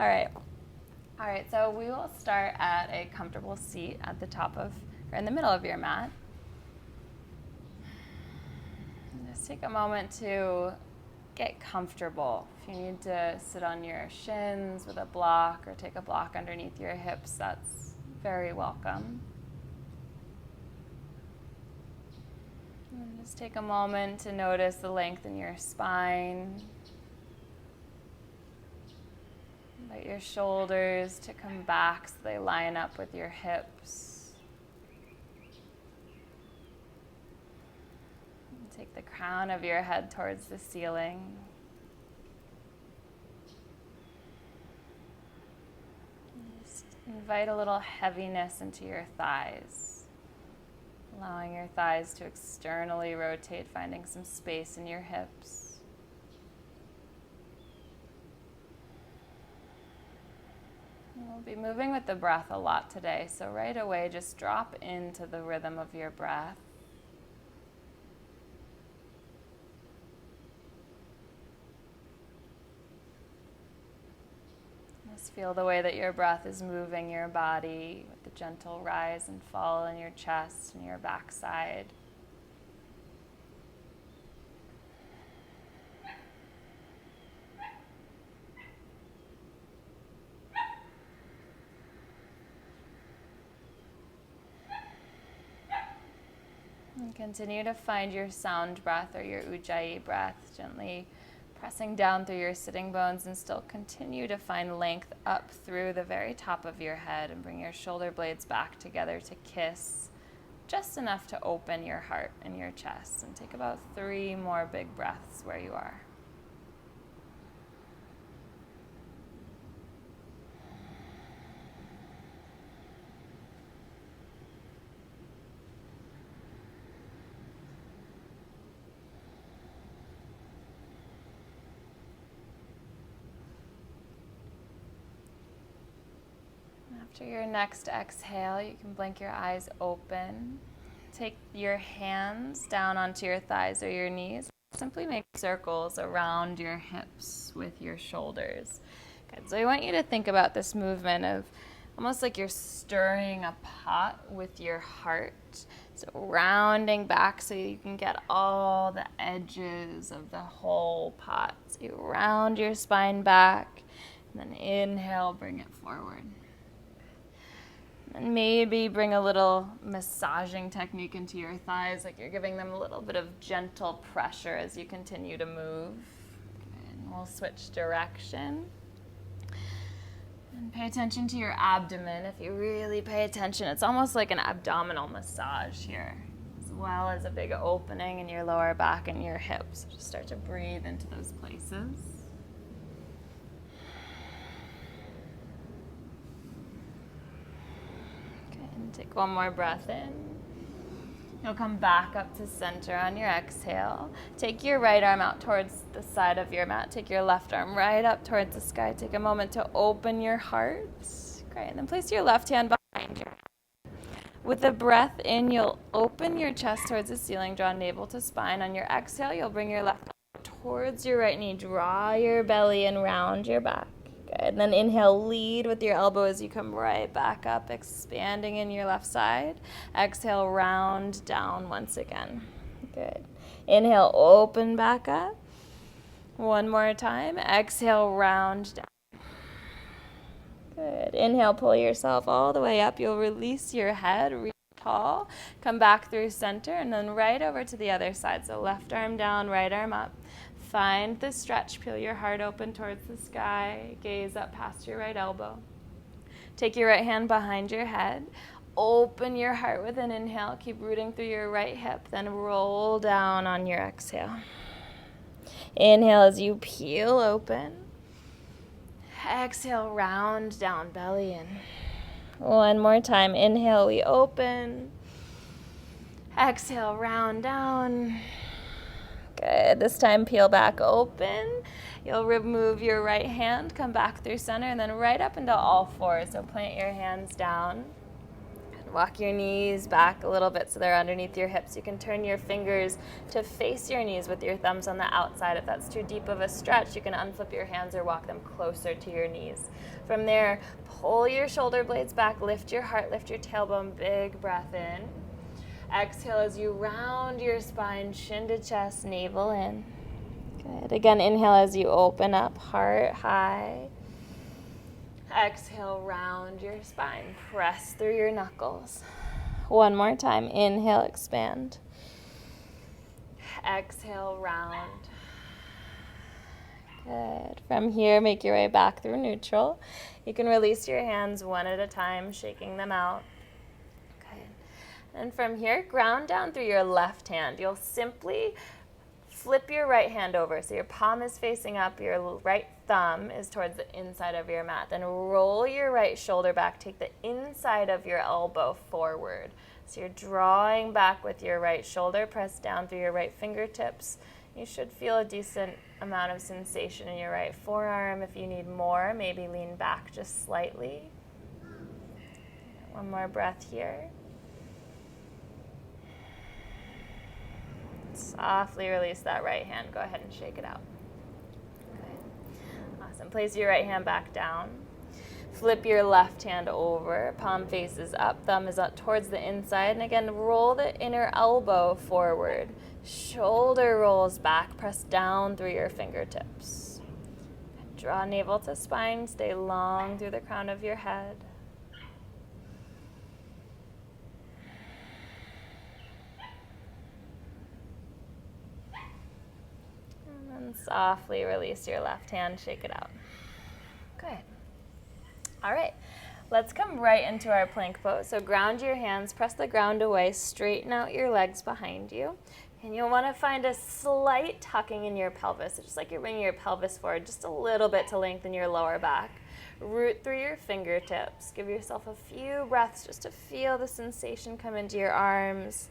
All right. All right, so we will start at a comfortable seat at the top of, or in the middle of your mat. And just take a moment to get comfortable. If you need to sit on your shins with a block or take a block underneath your hips, that's very welcome. And just take a moment to notice the length in your spine. Let your shoulders to come back so they line up with your hips. And take the crown of your head towards the ceiling. And just invite a little heaviness into your thighs, allowing your thighs to externally rotate, finding some space in your hips. We'll be moving with the breath a lot today, so right away just drop into the rhythm of your breath. Just feel the way that your breath is moving your body with the gentle rise and fall in your chest and your backside. And continue to find your sound breath or your ujjayi breath, gently pressing down through your sitting bones, and still continue to find length up through the very top of your head, and bring your shoulder blades back together to kiss just enough to open your heart and your chest. And take about 3 more big breaths where you are. After your next exhale, you can blink your eyes open. Take your hands down onto your thighs or your knees. Simply make circles around your hips with your shoulders. Good. So I want you to think about this movement of almost like you're stirring a pot with your heart. So rounding back so you can get all the edges of the whole pot. So you round your spine back, and then inhale, bring it forward. And maybe bring a little massaging technique into your thighs, like you're giving them a little bit of gentle pressure as you continue to move. And we'll switch direction. And pay attention to your abdomen. If you really pay attention, it's almost like an abdominal massage here, as well as a big opening in your lower back and your hips. So just start to breathe into those places. Take one more breath in. You'll come back up to center on your exhale. Take your right arm out towards the side of your mat. Take your left arm right up towards the sky. Take a moment to open your heart. Great. And then place your left hand behind your head. With the breath in, you'll open your chest towards the ceiling. Draw navel to spine. On your exhale, you'll bring your left arm towards your right knee. Draw your belly and round your back. Good. And then inhale, lead with your elbow as you come right back up, expanding in your left side. Exhale, round down once again. Good. Inhale, open back up. One more time. Exhale, round down. Good. Inhale, pull yourself all the way up. You'll release your head, reach tall. Come back through center, and then right over to the other side. So left arm down, right arm up. Find the stretch, peel your heart open towards the sky, gaze up past your right elbow. Take your right hand behind your head, open your heart with an inhale, keep rooting through your right hip, then roll down on your exhale. Inhale as you peel open. Exhale, round down, belly in. One more time, inhale, we open. Exhale, round down. Good. This time, peel back open. You'll remove your right hand, come back through center, and then right up into all fours. So plant your hands down. Walk your knees back a little bit so they're underneath your hips. You can turn your fingers to face your knees with your thumbs on the outside. If that's too deep of a stretch, you can unflip your hands or walk them closer to your knees. From there, pull your shoulder blades back, lift your heart, lift your tailbone, big breath in. Exhale as you round your spine, chin to chest, navel in. Good. Again, inhale as you open up, heart high. Exhale, round your spine. Press through your knuckles. One more time. Inhale, expand. Exhale, round. Good. From here, make your way back through neutral. You can release your hands one at a time, shaking them out. Good. And from here, ground down through your left hand. You'll simply flip your right hand over. So your palm is facing up, your right thumb is towards the inside of your mat. Then roll your right shoulder back. Take the inside of your elbow forward. So you're drawing back with your right shoulder. Press down through your right fingertips. You should feel a decent amount of sensation in your right forearm. If you need more, maybe lean back just slightly. One more breath here. Softly release that right hand. Go ahead and shake it out. Good. Awesome. Place your right hand back down. Flip your left hand over. Palm faces up. Thumb is up towards the inside. And again, roll the inner elbow forward. Shoulder rolls back. Press down through your fingertips. Draw navel to spine. Stay long through the crown of your head. And softly release your left hand, shake it out. Good. All right, let's come right into our plank pose. So ground your hands, press the ground away, straighten out your legs behind you. And you'll want to find a slight tucking in your pelvis. So just like you're bringing your pelvis forward just a little bit to lengthen your lower back. Root through your fingertips. Give yourself a few breaths just to feel the sensation come into your arms.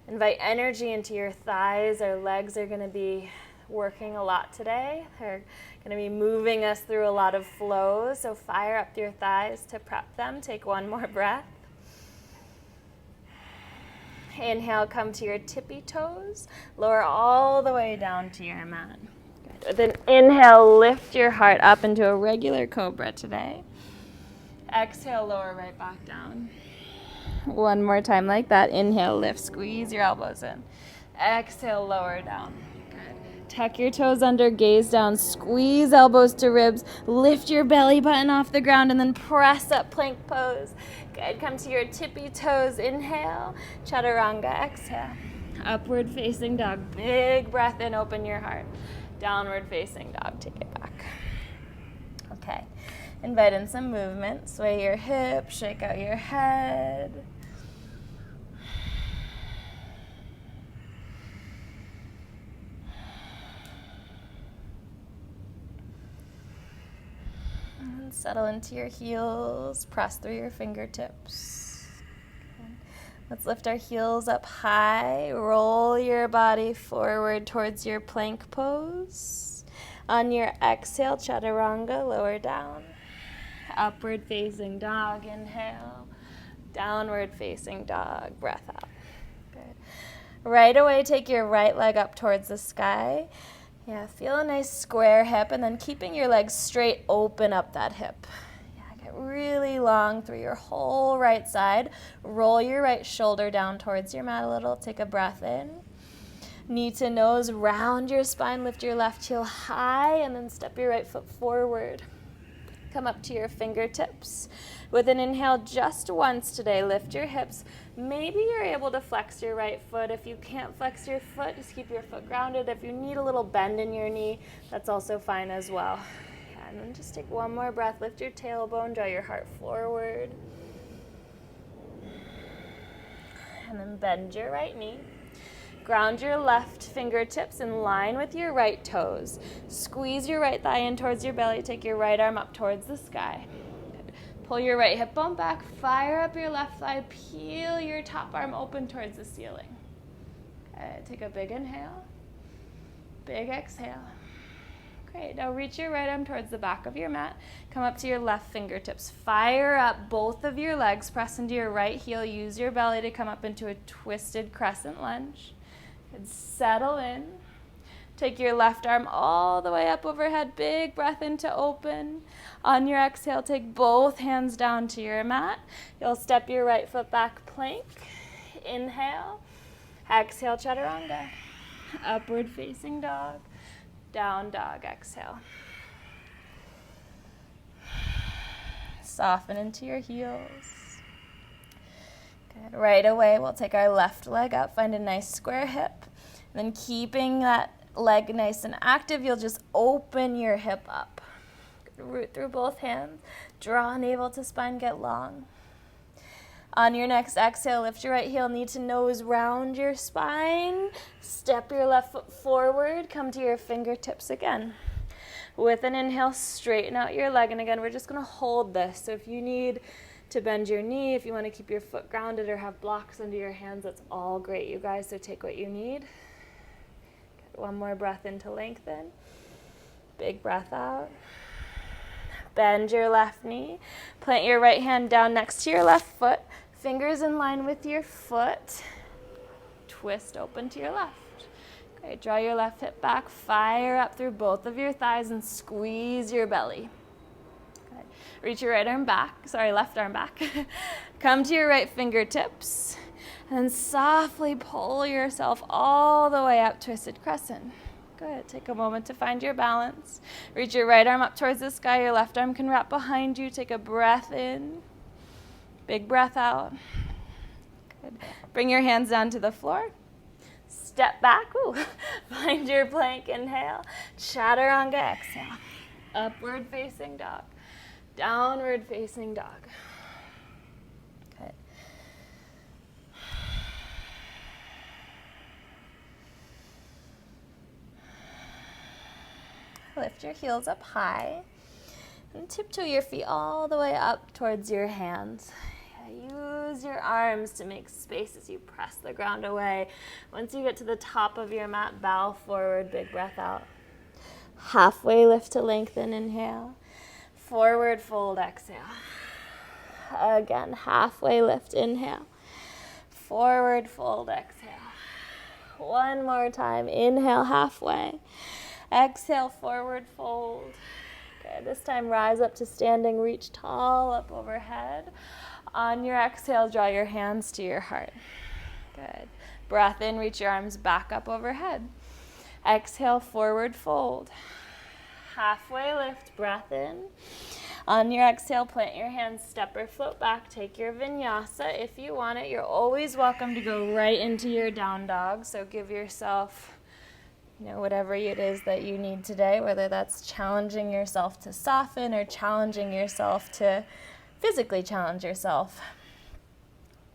Invite energy into your thighs. Our legs are going to be working a lot today. They're going to be moving us through a lot of flows, so fire up your thighs to prep them. Take one more breath. Inhale, come to your tippy toes. Lower all the way down to your mat. Good. Then inhale, lift your heart up into a regular cobra today. Exhale, lower right back down. One more time like that. Inhale, lift, squeeze your elbows in. Exhale, lower down. Tuck your toes under, gaze down, squeeze elbows to ribs, lift your belly button off the ground, and then press up, plank pose. Good, come to your tippy toes, inhale, chaturanga, exhale. Upward facing dog, big breath in, open your heart. Downward facing dog, take it back. Okay, invite in some movement, sway your hips, shake out your head. Settle into your heels, press through your fingertips. Okay. Let's lift our heels up high, roll your body forward towards your plank pose. On your exhale, chaturanga, lower down. Upward facing dog, inhale. Downward facing dog, breath out. Good. Right away, take your right leg up towards the sky. Yeah, feel a nice square hip, and then keeping your legs straight, open up that hip. Yeah, get really long through your whole right side. Roll your right shoulder down towards your mat a little. Take a breath in. Knee to nose, round your spine, lift your left heel high, and then step your right foot forward. Come up to your fingertips. With an inhale, just once today, lift your hips. Maybe you're able to flex your right foot. If you can't flex your foot, just keep your foot grounded. If you need a little bend in your knee, that's also fine as well. And then just take one more breath. Lift your tailbone, draw your heart forward. And then bend your right knee. Ground your left fingertips in line with your right toes. Squeeze your right thigh in towards your belly. Take your right arm up towards the sky. Good. Pull your right hip bone back. Fire up your left thigh. Peel your top arm open towards the ceiling. Okay. Take a big inhale. Big exhale. Great. Now reach your right arm towards the back of your mat. Come up to your left fingertips. Fire up both of your legs. Press into your right heel. Use your belly to come up into a twisted crescent lunge. And settle in. Take your left arm all the way up overhead. Big breath in to open. On your exhale, take both hands down to your mat. You'll step your right foot back, plank. Inhale. Exhale, chaturanga. Upward facing dog. Down dog, exhale. Soften into your heels. Good. Right away, we'll take our left leg up, find a nice square hip. And then keeping that leg nice and active, you'll just open your hip up. Good. Root through both hands. Draw navel to spine, get long. On your next exhale, lift your right heel, knee to nose, round your spine. Step your left foot forward, come to your fingertips again. With an inhale, straighten out your leg. And again, we're just going to hold this. So if you need to bend your knee, if you want to keep your foot grounded or have blocks under your hands, that's all great, you guys. So take what you need. Get one more breath in to lengthen. Big breath out. Bend your left knee. Plant your right hand down next to your left foot. Fingers in line with your foot. Twist open to your left. Great. Draw your left hip back. Fire up through both of your thighs and squeeze your belly. Good. Reach your left arm back. Come to your right fingertips. And then softly pull yourself all the way up, twisted crescent. Good. Take a moment to find your balance. Reach your right arm up towards the sky. Your left arm can wrap behind you. Take a breath in. Big breath out. Good. Bring your hands down to the floor. Step back. Ooh. Find your plank. Inhale. Chaturanga. Exhale. Upward facing dog. Downward facing dog. Good. Lift your heels up high and tiptoe your feet all the way up towards your hands. Use your arms to make space as you press the ground away. Once you get to the top of your mat, bow forward, big breath out. Halfway lift to lengthen, inhale. Forward fold, exhale. Again, halfway lift, inhale. Forward fold, exhale. One more time, inhale halfway. Exhale, forward fold. Good. This time, rise up to standing, reach tall up overhead. On your exhale, draw your hands to your heart. Good. Breath in, reach your arms back up overhead. Exhale, forward fold. Halfway lift, breath in. On your exhale, plant your hands, step or float back. Take your vinyasa. If you want it, you're always welcome to go right into your down dog. So give yourself whatever it is that you need today, whether that's challenging yourself to soften or challenging yourself to physically challenge yourself.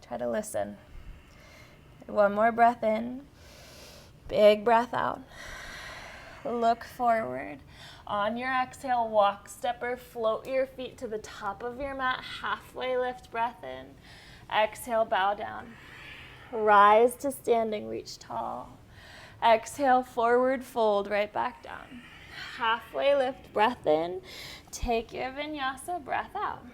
Try to listen. One more breath in. Big breath out. Look forward. On your exhale, walk, step, or float your feet to the top of your mat. Halfway lift, breath in. Exhale, bow down. Rise to standing, reach tall. Exhale, forward fold, right back down. Halfway lift, breath in. Take your vinyasa, breath out.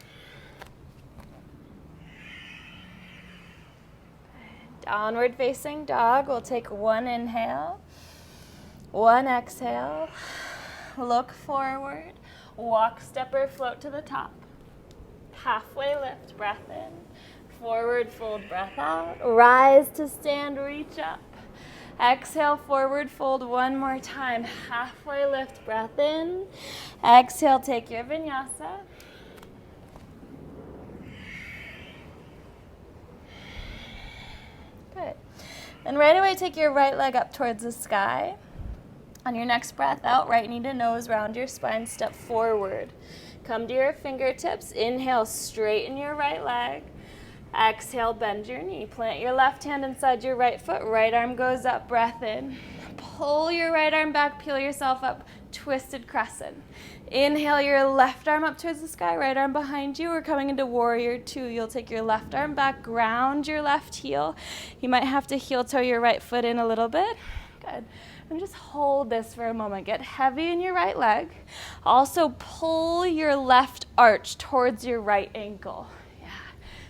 Downward facing dog. We'll take one inhale, one exhale. Look forward. Walk, step, or float to the top. Halfway lift, breath in. Forward fold, breath out. Rise to stand, reach up. Exhale, forward fold one more time. Halfway lift, breath in. Exhale, take your vinyasa. Good. And right away, take your right leg up towards the sky. On your next breath out, right knee to nose, round your spine, step forward. Come to your fingertips. Inhale, straighten your right leg. Exhale, bend your knee. Plant your left hand inside your right foot. Right arm goes up, breath in. Pull your right arm back, peel yourself up, twisted crescent. Inhale your left arm up towards the sky, right arm behind you. We're coming into warrior two. You'll take your left arm back, ground your left heel. You might have to heel toe your right foot in a little bit. Good. And just hold this for a moment. Get heavy in your right leg. Also pull your left arch towards your right ankle. Yeah.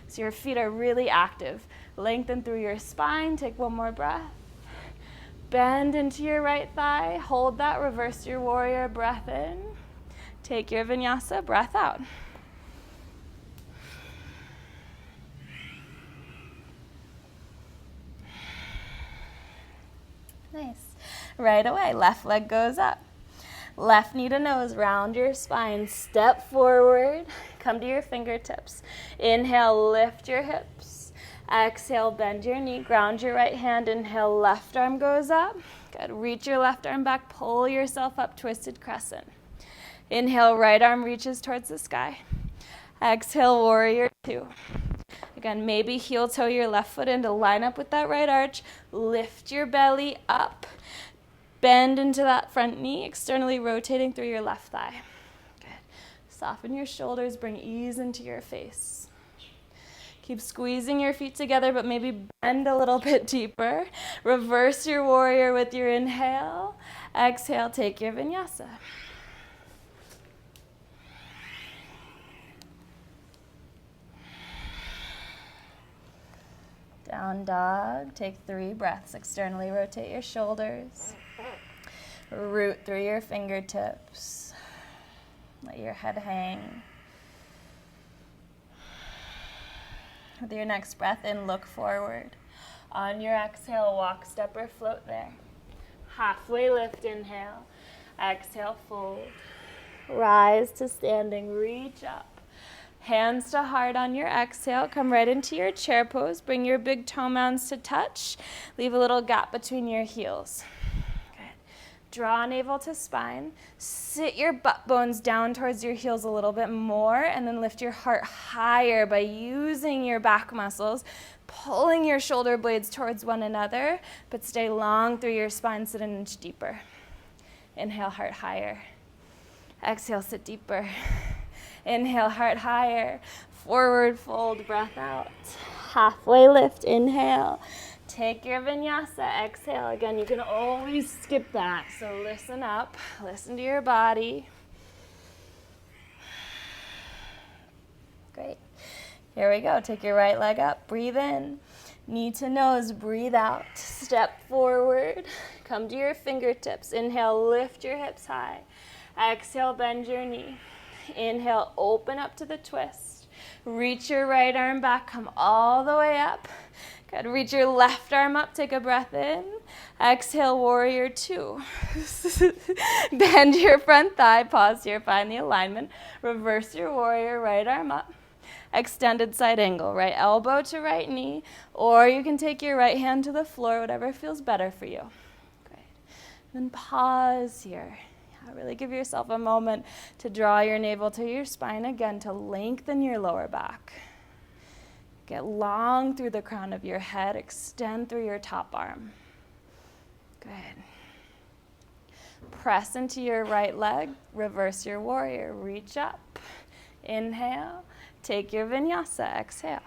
So your feet are really active. Lengthen through your spine. Take one more breath. Bend into your right thigh. Hold that. Reverse your warrior. Breath in. Take your vinyasa. Breath out. Nice. Right away, left leg goes up. Left knee to nose, round your spine, step forward, come to your fingertips. Inhale, lift your hips. Exhale, bend your knee, ground your right hand. Inhale, left arm goes up. Good, reach your left arm back, pull yourself up, twisted crescent. Inhale, right arm reaches towards the sky. Exhale, warrior two. Again, maybe heel toe your left foot in to line up with that right arch. Lift your belly up. Bend into that front knee, externally rotating through your left thigh. Good. Soften your shoulders, bring ease into your face. Keep squeezing your feet together, but maybe bend a little bit deeper. Reverse your warrior with your inhale. Exhale, take your vinyasa. Down dog, take 3 breaths. Externally rotate your shoulders. Root through your fingertips. Let your head hang. With your next breath in, look forward. On your exhale, walk, step, or float there. Halfway lift, inhale. Exhale, fold. Rise to standing, reach up. Hands to heart on your exhale. Come right into your chair pose. Bring your big toe mounds to touch. Leave a little gap between your heels. Good. Draw navel to spine. Sit your butt bones down towards your heels a little bit more, and then lift your heart higher by using your back muscles, pulling your shoulder blades towards one another, but stay long through your spine. Sit an inch deeper. Inhale, heart higher. Exhale, sit deeper. Inhale, heart higher. Forward fold, breath out. Halfway lift, inhale. Take your vinyasa, exhale. Again, you can always skip that. So listen up, listen to your body. Great. Here we go. Take your right leg up, breathe in. Knee to nose, breathe out. Step forward, come to your fingertips. Inhale, lift your hips high. Exhale, bend your knee. Inhale, open up to the twist. Reach your right arm back, come all the way up. Good, reach your left arm up, take a breath in. Exhale, warrior two. Bend your front thigh, pause here, find the alignment. Reverse your warrior, right arm up. Extended side angle, right elbow to right knee, or you can take your right hand to the floor, whatever feels better for you. Great. Then pause here. Really give yourself a moment to draw your navel to your spine again to lengthen your lower back. Get long through the crown of your head, extend through your top arm. Good. Press into your right leg, reverse your warrior, reach up. Inhale, take your vinyasa, exhale.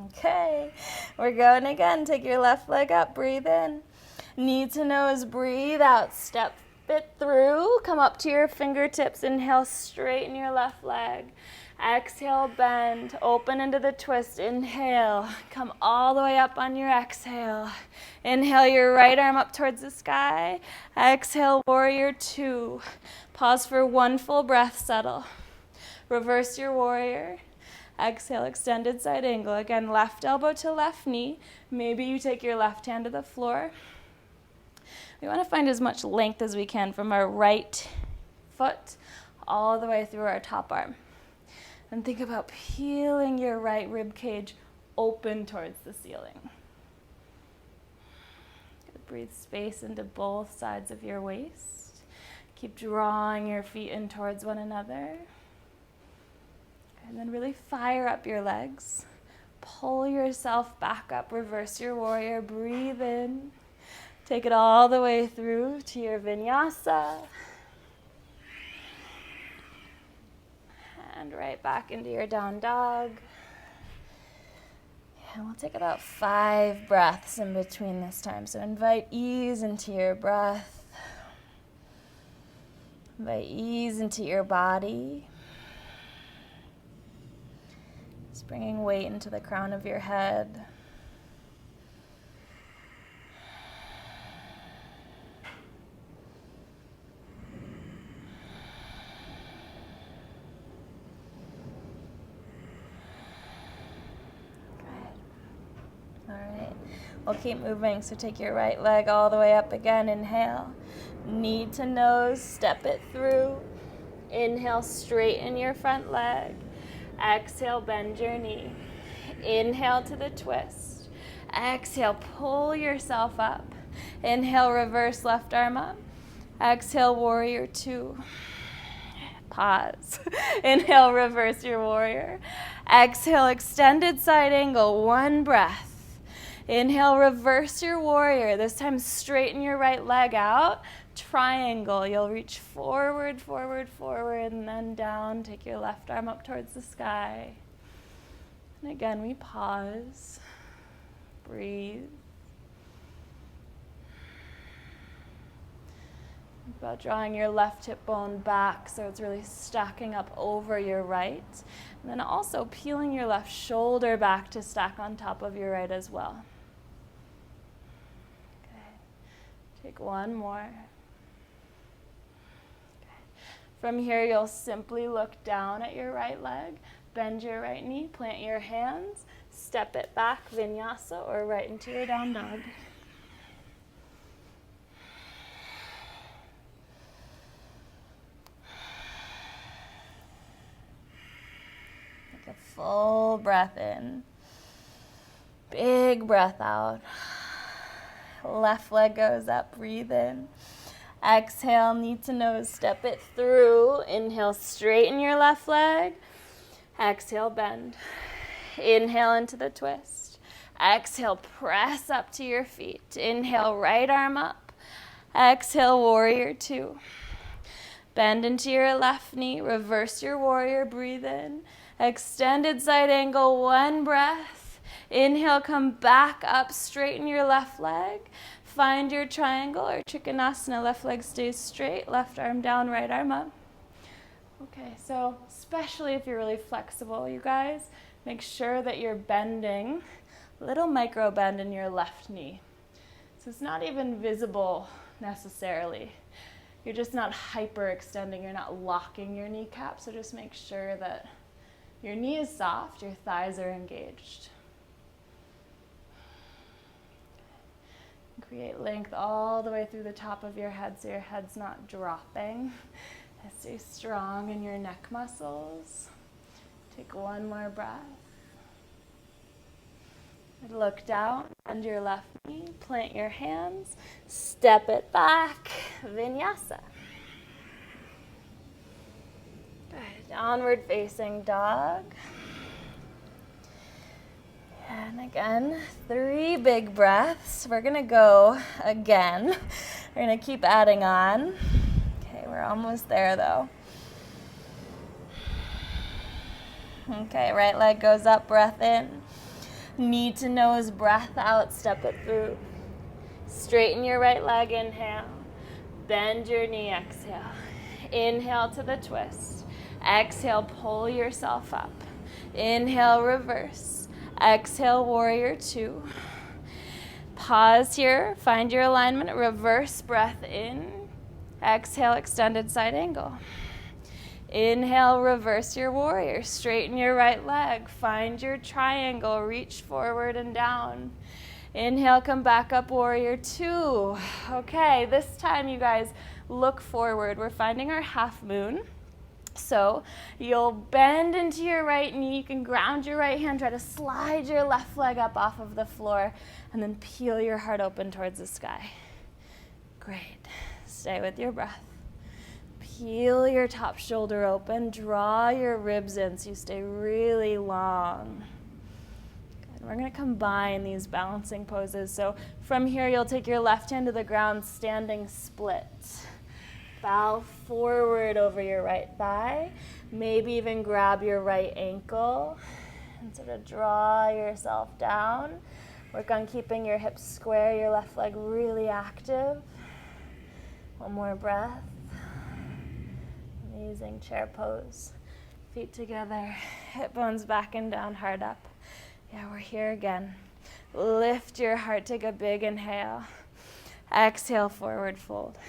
Okay, we're going again. Take your left leg up, breathe in. Knee to nose, breathe out. Step it through. Come up to your fingertips. Inhale, straighten your left leg. Exhale, bend. Open into the twist. Inhale. Come all the way up on your exhale. Inhale your right arm up towards the sky. Exhale, warrior two. Pause for one full breath, settle. Reverse your warrior. Exhale, extended side angle. Again, left elbow to left knee. Maybe you take your left hand to the floor. We want to find as much length as we can from our right foot all the way through our top arm. And think about peeling your right rib cage open towards the ceiling. Breathe space into both sides of your waist. Keep drawing your feet in towards one another. And then really fire up your legs. Pull yourself back up, reverse your warrior, breathe in. Take it all the way through to your vinyasa. And right back into your down dog. And we'll take about 5 breaths in between this time. So invite ease into your breath. Invite ease into your body. Just bringing weight into the crown of your head. All right, we'll keep moving. So take your right leg all the way up again. Inhale, knee to nose, step it through. Inhale, straighten your front leg. Exhale, bend your knee. Inhale to the twist. Exhale, pull yourself up. Inhale, reverse left arm up. Exhale, warrior 2. Pause. Inhale, reverse your warrior. Exhale, extended side angle, 1 breath. Inhale, reverse your warrior. This time, straighten your right leg out. Triangle. You'll reach forward, forward, forward, and then down. Take your left arm up towards the sky. And again, we pause. Breathe. Think about drawing your left hip bone back so it's really stacking up over your right. And then also peeling your left shoulder back to stack on top of your right as well. Take 1 more. Okay. From here, you'll simply look down at your right leg, bend your right knee, plant your hands, step it back, Vinyasa, or right into your down dog. Take a full breath in. Big breath out. Left leg goes up, breathe in. Exhale, knee to nose, step it through. Inhale, straighten your left leg. Exhale, bend. Inhale into the twist. Exhale, press up to your feet. Inhale, right arm up. Exhale, warrior 2. Bend into your left knee, reverse your warrior, breathe in. Extended side angle, 1 breath. Inhale, come back up, straighten your left leg. Find your triangle or Trikonasana. Left leg stays straight, left arm down, right arm up. Okay, so especially if you're really flexible, you guys, make sure that you're bending, little micro bend in your left knee. So it's not even visible necessarily. You're just not hyperextending, you're not locking your kneecap, so just make sure that your knee is soft, your thighs are engaged. Create length all the way through the top of your head so your head's not dropping. Stay strong in your neck muscles. Take 1 more breath. And look down, bend your left knee, plant your hands, step it back, Vinyasa. Good. Downward facing dog. And again, 3 big breaths. We're gonna go again. We're gonna keep adding on. Okay, we're almost there though. Okay, right leg goes up, breath in. Knee to nose, breath out, step it through. Straighten your right leg, inhale. Bend your knee, exhale. Inhale to the twist. Exhale, pull yourself up. Inhale, reverse. Exhale, warrior 2. Pause here, find your alignment, reverse breath in. Exhale, extended side angle. Inhale, reverse your warrior, straighten your right leg, find your triangle, reach forward and down. Inhale, come back up, warrior 2. Okay, this time you guys look forward. We're finding our half moon. So you'll bend into your right knee, you can ground your right hand, try to slide your left leg up off of the floor, and then peel your heart open towards the sky. Great. Stay with your breath. Peel your top shoulder open, draw your ribs in so you stay really long. Good. We're going to combine these balancing poses. So from here, you'll take your left hand to the ground, standing split. Bow forward over your right thigh. Maybe even grab your right ankle and sort of draw yourself down. Work on keeping your hips square, your left leg really active. One more breath. Amazing chair pose. Feet together, hip bones back and down, heart up. Yeah, we're here again. Lift your heart, take a big inhale. Exhale, forward fold.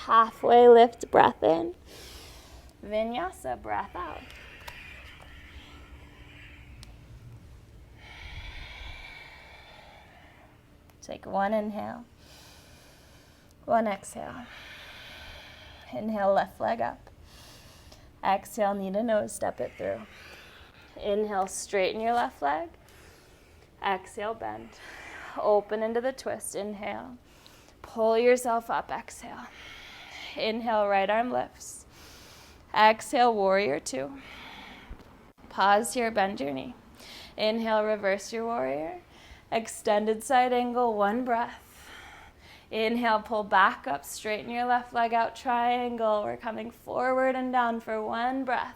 Halfway lift, breath in. Vinyasa, breath out. Take one inhale, one exhale. Inhale, left leg up. Exhale, knee to nose, step it through. Inhale, straighten your left leg. Exhale, bend. Open into the twist, inhale. Pull yourself up, exhale. Inhale, right arm lifts. Exhale, warrior two. Pause here, bend your knee. Inhale, reverse your warrior. Extended side angle, one breath. Inhale, pull back up, straighten your left leg out, triangle. We're coming forward and down for one breath.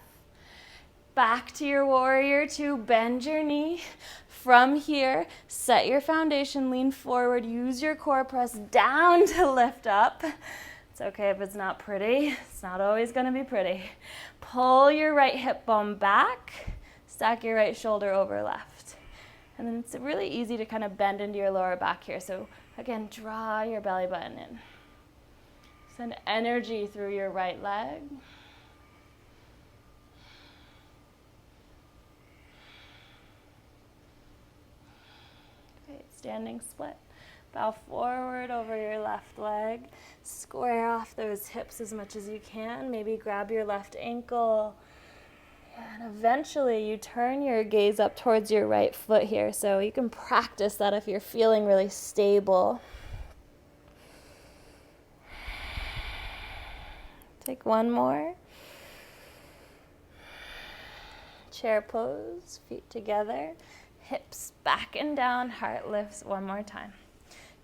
Back to your warrior two, bend your knee. From here, set your foundation, lean forward, use your core, press down to lift up. It's okay if it's not pretty. It's not always gonna be pretty. Pull your right hip bone back, stack your right shoulder over left. And then it's really easy to kind of bend into your lower back here. So again, draw your belly button in. Send energy through your right leg. Okay, standing split. Bow forward over your left leg. Square off those hips as much as you can. Maybe grab your left ankle. And eventually you turn your gaze up towards your right foot here. So you can practice that if you're feeling really stable. Take one more. Chair pose, feet together, hips back and down, heart lifts. One more time.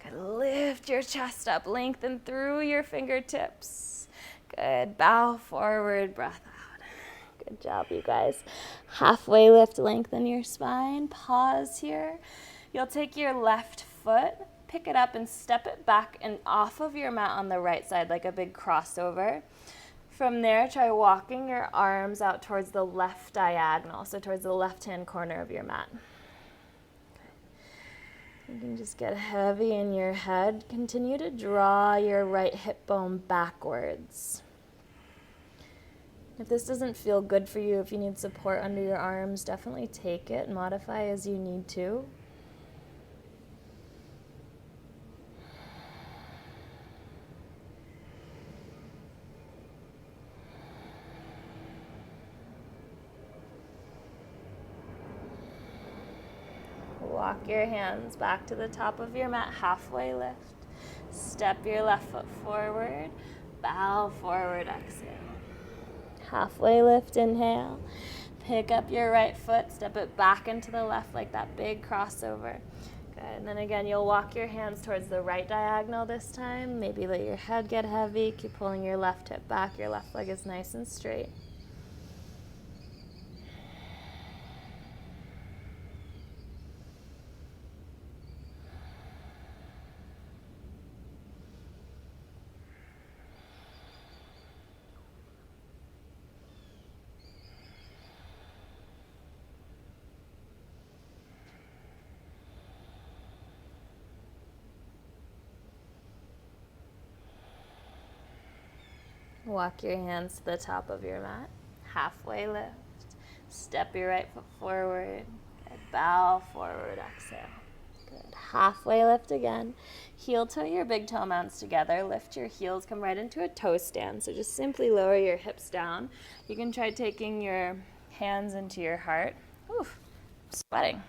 Good. Lift your chest up, lengthen through your fingertips. Good. Bow forward, breath out. Good job, you guys. Halfway lift, lengthen your spine. Pause here. You'll take your left foot, pick it up and step it back and off of your mat on the right side like a big crossover. From there, try walking your arms out towards the left diagonal, so towards the left-hand corner of your mat. You can just get heavy in your head. Continue to draw your right hip bone backwards. If this doesn't feel good for you, if you need support under your arms, definitely take it. Modify as you need to. Walk your hands back to the top of your mat, halfway lift. Step your left foot forward, bow forward, exhale. Halfway lift, inhale. Pick up your right foot, step it back into the left like that big crossover. Good, and then again, you'll walk your hands towards the right diagonal this time. Maybe let your head get heavy. Keep pulling your left hip back. Your left leg is nice and straight. Walk your hands to the top of your mat. Halfway lift. Step your right foot forward. Good. Bow forward, exhale. Good. Halfway lift again. Heel toe your big toe mounts together. Lift your heels, come right into a toe stand. So just simply lower your hips down. You can try taking your hands into your heart. Oof, I'm sweating.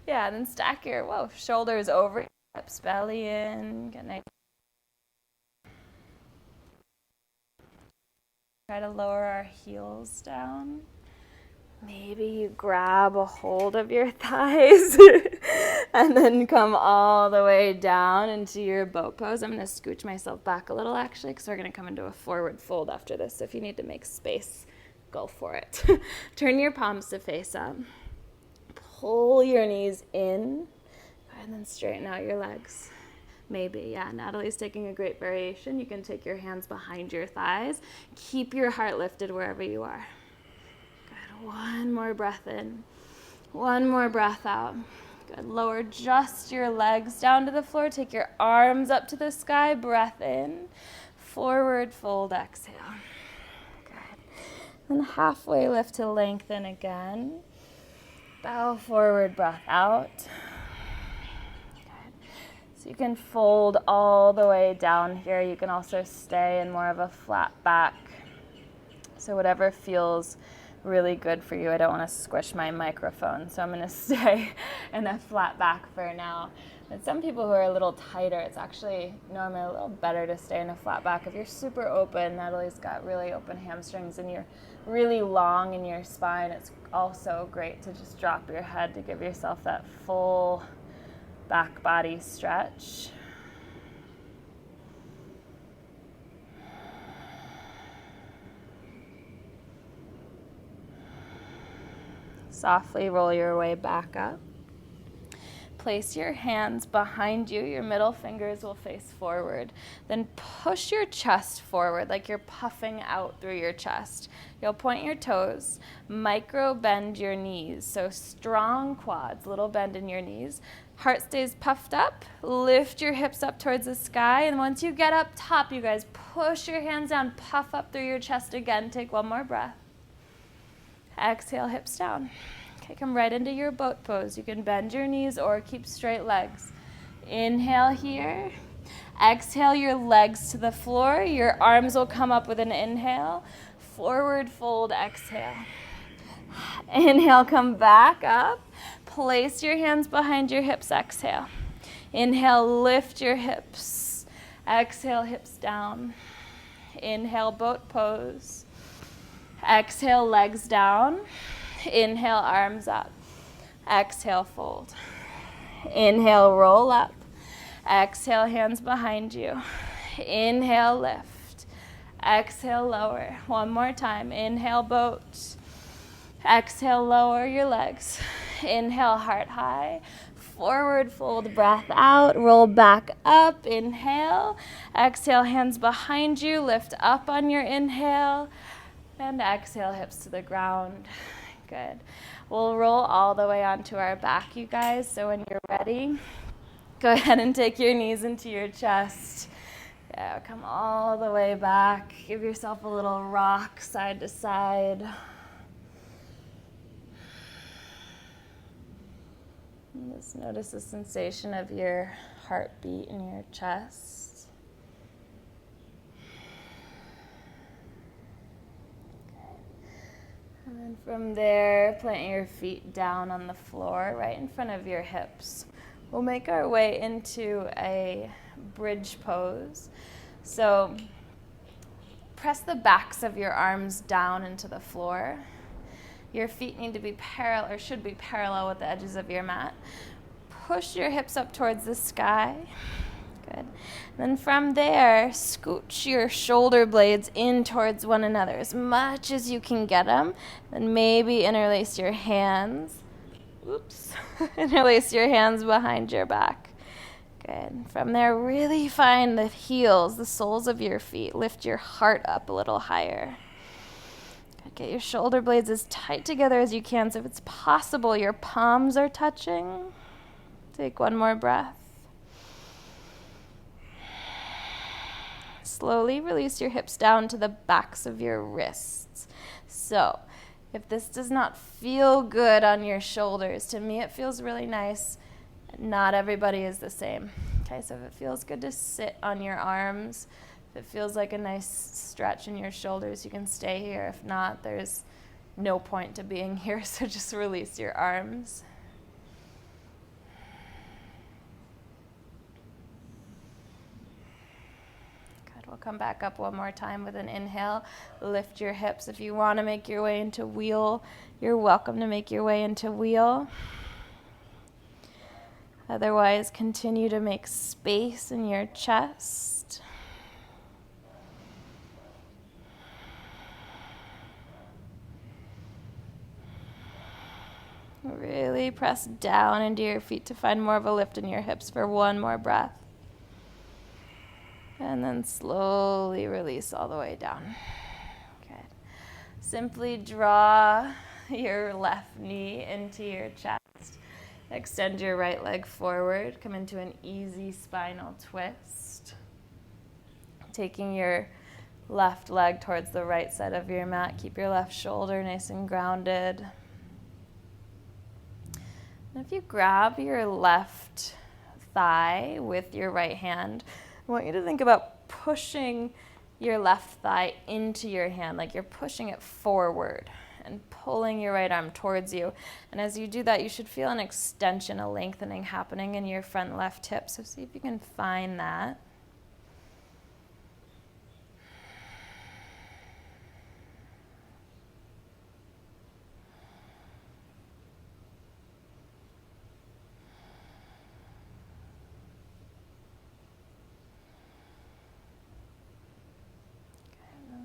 Yeah, and then stack your shoulders over your hips, belly in. Get nice. Try to lower our heels down. Maybe you grab a hold of your thighs and then come all the way down into your boat pose. I'm going to scooch myself back a little, actually, because we're going to come into a forward fold after this. So if you need to make space, go for it. Turn your palms to face up. Pull your knees in, and then straighten out your legs. Maybe, yeah. Natalie's taking a great variation. You can take your hands behind your thighs. Keep your heart lifted wherever you are. Good. One more breath in. One more breath out. Good. Lower just your legs down to the floor. Take your arms up to the sky. Breath in. Forward fold, exhale. Good. And halfway lift to lengthen again. Bow forward, breath out. Good. So you can fold all the way down here. You can also stay in more of a flat back. So whatever feels really good for you. I don't want to squish my microphone, so I'm going to stay in a flat back for now. But some people who are a little tighter, it's actually normally a little better to stay in a flat back. If you're super open, Natalie's got really open hamstrings, and you're really long in your spine, it's also great to just drop your head to give yourself that full back body stretch. Softly roll your way back up. Place your hands behind you. Your middle fingers will face forward. Then push your chest forward like you're puffing out through your chest. You'll point your toes, micro bend your knees. So strong quads, little bend in your knees. Heart stays puffed up. Lift your hips up towards the sky. And once you get up top, you guys push your hands down, puff up through your chest again. Take one more breath. Exhale, hips down. Okay, come right into your boat pose. You can bend your knees or keep straight legs. Inhale here. Exhale your legs to the floor. Your arms will come up with an inhale. Forward fold, exhale. Inhale, come back up. Place your hands behind your hips, exhale. Inhale, lift your hips. Exhale, hips down. Inhale, boat pose. Exhale, legs down. Inhale, arms up. Exhale, fold. Inhale, roll up. Exhale, hands behind you. Inhale, lift. Exhale, lower. One more time. Inhale, boat. Exhale, lower your legs. Inhale, heart high. Forward fold, breath out. Roll back up. Inhale. Exhale, hands behind you. Lift up on your inhale. And exhale, hips to the ground. Good. We'll roll all the way onto our back, you guys. So when you're ready, go ahead and take your knees into your chest. Yeah, come all the way back. Give yourself a little rock side to side. And just notice the sensation of your heartbeat in your chest. And then from there, plant your feet down on the floor right in front of your hips. We'll make our way into a bridge pose. So press the backs of your arms down into the floor. Your feet need to be parallel, or should be parallel with the edges of your mat. Push your hips up towards the sky. Good. Then from there, scooch your shoulder blades in towards one another as much as you can get them. Then maybe interlace your hands. Oops. Interlace your hands behind your back. Good. From there, really find the heels, the soles of your feet. Lift your heart up a little higher. Good. Get your shoulder blades as tight together as you can. So if it's possible, your palms are touching. Take one more breath. Slowly release your hips down to the backs of your wrists. So if this does not feel good on your shoulders, to me it feels really nice. Not everybody is the same. Okay, so if it feels good to sit on your arms, if it feels like a nice stretch in your shoulders, you can stay here. If not, there's no point to being here, so just release your arms. We'll come back up one more time with an inhale. Lift your hips. If you want to make your way into wheel, you're welcome to make your way into wheel. Otherwise, continue to make space in your chest. Really press down into your feet to find more of a lift in your hips for one more breath. And then slowly release all the way down. Good. Simply draw your left knee into your chest. Extend your right leg forward. Come into an easy spinal twist. Taking your left leg towards the right side of your mat. Keep your left shoulder nice and grounded. And if you grab your left thigh with your right hand, I want you to think about pushing your left thigh into your hand, like you're pushing it forward and pulling your right arm towards you. And as you do that, you should feel an extension, a lengthening happening in your front left hip. So see if you can find that.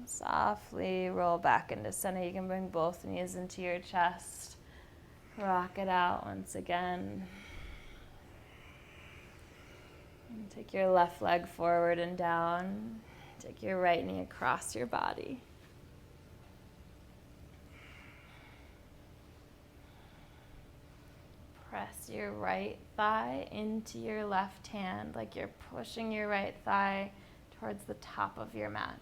Softly roll back into center. You can bring both knees into your chest. Rock it out once again. And take your left leg forward and down. Take your right knee across your body. Press your right thigh into your left hand, like you're pushing your right thigh towards the top of your mat.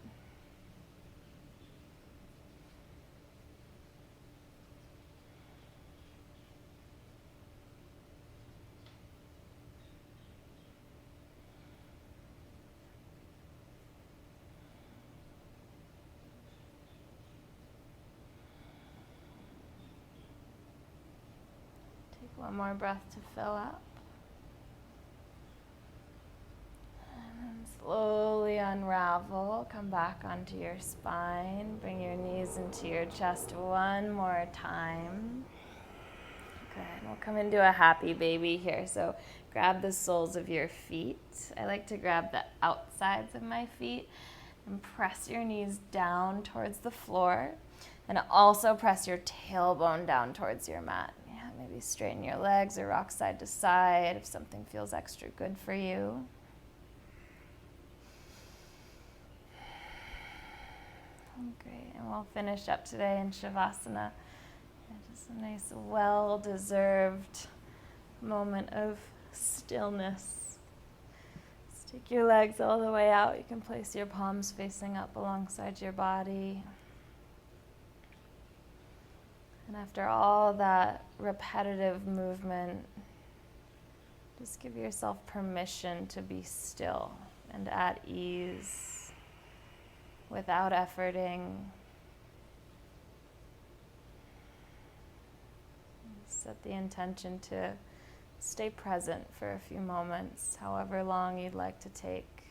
One more breath to fill up. And then slowly unravel. Come back onto your spine. Bring your knees into your chest one more time. Good. We'll come into a happy baby here. So grab the soles of your feet. I like to grab the outsides of my feet and press your knees down towards the floor. And also press your tailbone down towards your mat. Maybe straighten your legs or rock side to side if something feels extra good for you. Great, and we'll finish up today in Shavasana. Just a nice, well-deserved moment of stillness. Just take your legs all the way out. You can place your palms facing up alongside your body. And after all that repetitive movement, just give yourself permission to be still and at ease without efforting. Set the intention to stay present for a few moments, however long you'd like to take.